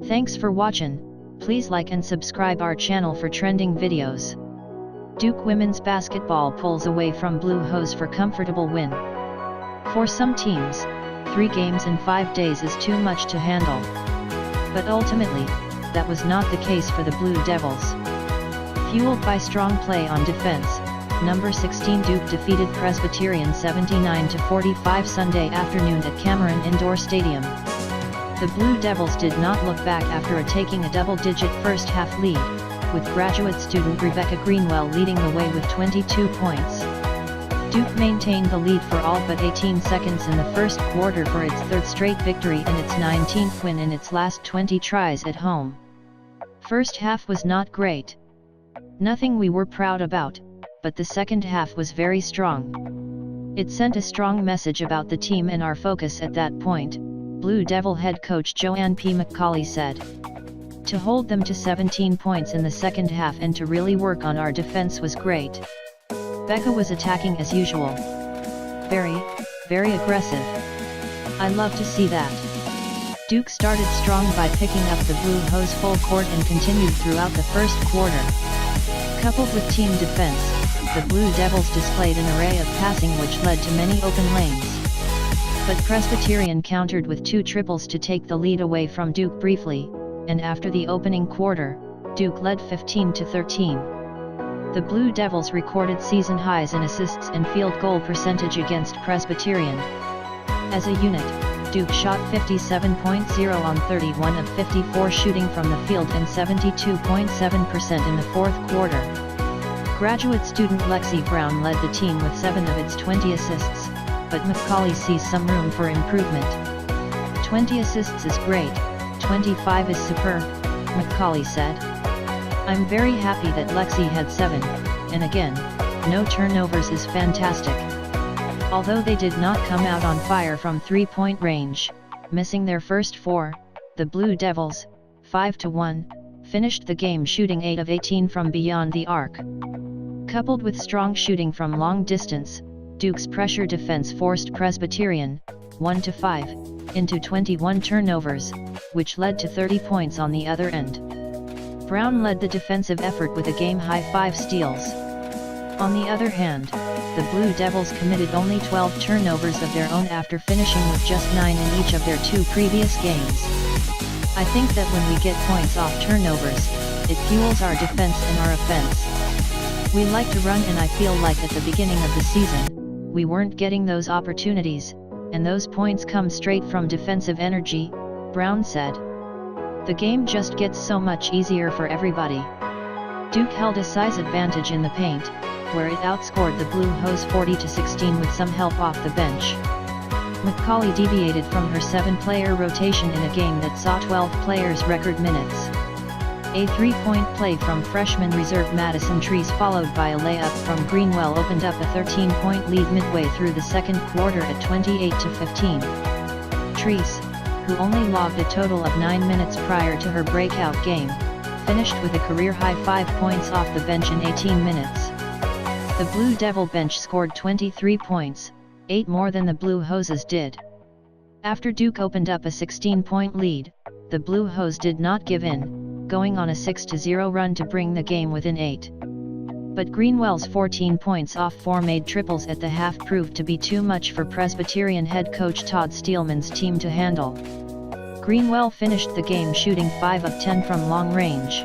Thanks for watching. Please like and subscribe our channel for trending videos. Duke women's basketball pulls away from Blue Hose for comfortable win. For some teams, 3 games in 5 days is too much to handle. But ultimately, that was not the case for the Blue Devils. Fueled by strong play on defense, number 16 Duke defeated Presbyterian 79-45 Sunday afternoon at Cameron Indoor Stadium. The Blue Devils did not look back after taking a double-digit first-half lead, with graduate student Rebecca Greenwell leading the way with 22 points. Duke maintained the lead for all but 18 seconds in the first quarter for its 3rd straight victory and its 19th win in its last 20 tries at home. First half was not great. Nothing we were proud about, but the second half was very strong. It sent a strong message about the team and our focus at that point, Blue Devil head coach Joanne P. McCallie said. To hold them to 17 points in the second half and to really work on our defense was great. Becca was attacking as usual. Very aggressive. I love to see that. Duke started strong by picking up the Blue Hose full court and continued throughout the first quarter. Coupled with team defense, the Blue Devils displayed an array of passing which led to many open lanes. But Presbyterian countered with 2 triples to take the lead away from Duke briefly, and after the opening quarter, Duke led 15-13. The Blue Devils recorded season highs in assists and field goal percentage against Presbyterian. As a unit, Duke shot 57.0 on 31 of 54 shooting from the field and 72.7% in the 4th quarter. Graduate student Lexi Brown led the team with 7 of its 20 assists, but McCallie sees some room for improvement. 20 assists is great, 25 is superb, McCallie said. I'm very happy that Lexi had 7, and again, no turnovers is fantastic. Although they did not come out on fire from 3-point range, missing their first 4, the Blue Devils, 5-1, finished the game shooting 8 of 18 from beyond the arc. Coupled with strong shooting from long distance, Duke's pressure defense forced Presbyterian, 1-5, into 21 turnovers, which led to 30 points on the other end. Brown led the defensive effort with a game-high 5 steals. On the other hand, the Blue Devils committed only 12 turnovers of their own after finishing with just 9 in each of their 2 previous games. I think that when we get points off turnovers, it fuels our defense and our offense. We like to run, and I feel like at the beginning of the season, we weren't getting those opportunities, and those points come straight from defensive energy, Brown said. The game just gets so much easier for everybody. Duke held a size advantage in the paint, where it outscored the Blue Hose 40-16 with some help off the bench. McCallie deviated from her 7-player rotation in a game that saw 12 players record minutes. A 3-point play from freshman reserve Madison Trees followed by a layup from Greenwell opened up a 13-point lead midway through the second quarter at 28-15. Trees, who only logged a total of 9 minutes prior to her breakout game, finished with a career-high 5 points off the bench in 18 minutes. The Blue Devil bench scored 23 points, 8 more than the Blue Hoses did. After Duke opened up a 16-point lead, the Blue Hose did not give in, going on a 6-0 run to bring the game within 8. But Greenwell's 14 points off 4 made triples at the half proved to be too much for Presbyterian head coach Todd Steelman's team to handle. Greenwell finished the game shooting 5 of 10 from long range.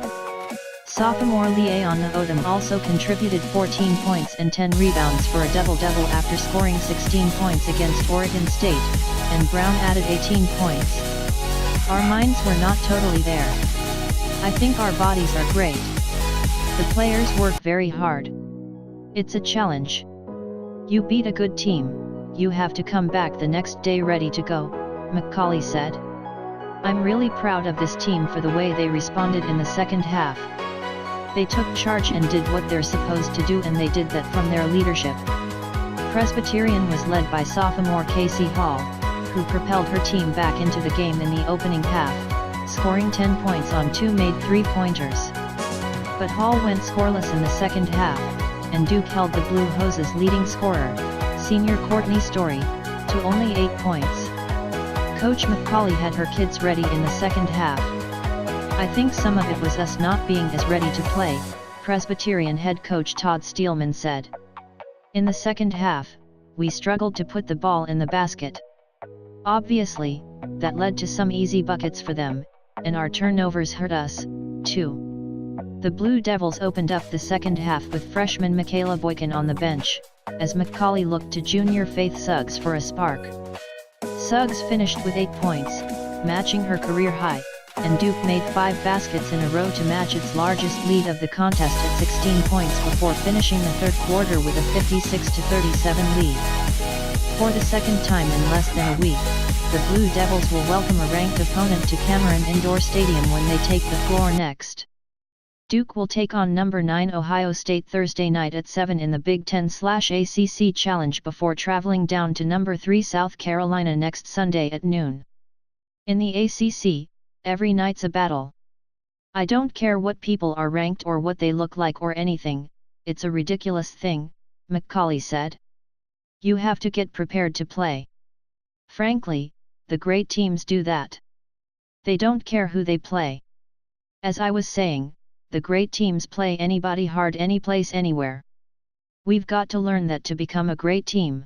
Sophomore Leanna Odom also contributed 14 points and 10 rebounds for a double-double after scoring 16 points against Oregon State, and Brown added 18 points. Our minds were not totally there. I think our bodies are great. The players work very hard. It's a challenge. You beat a good team, you have to come back the next day ready to go, McCallie said. I'm really proud of this team for the way they responded in the second half. They took charge and did what they're supposed to do, and they did that from their leadership. Presbyterian was led by sophomore Casey Hall, who propelled her team back into the game in the opening half, scoring 10 points on 2 made 3-pointers. But Hall went scoreless in the second half, and Duke held the Blue Hoses' leading scorer, senior Courtney Story, to only 8 points. Coach McCallie had her kids ready in the second half, I think some of it was us not being as ready to play, Presbyterian head coach Todd Steelman said. In the second half, we struggled to put the ball in the basket. Obviously, that led to some easy buckets for them, and our turnovers hurt us, too. The Blue Devils opened up the second half with freshman McCallie Boykin on the bench, as McCallie looked to junior Faith Suggs for a spark. Suggs finished with 8 points, matching her career high, and Duke made 5 baskets in a row to match its largest lead of the contest at 16 points before finishing the third quarter with a 56-37 lead. For the second time in less than a week, the Blue Devils will welcome a ranked opponent to Cameron Indoor Stadium when they take the floor next. Duke will take on number 9 Ohio State Thursday night at 7 in the Big Ten/ACC Challenge before traveling down to number 3 South Carolina next Sunday at noon. In the ACC, every night's a battle. I don't care what people are ranked or what they look like or anything, it's a ridiculous thing, McCallie said. You have to get prepared to play. Frankly, the great teams do that. They don't care who they play. As I was saying, the great teams play anybody hard any place anywhere. We've got to learn that to become a great team.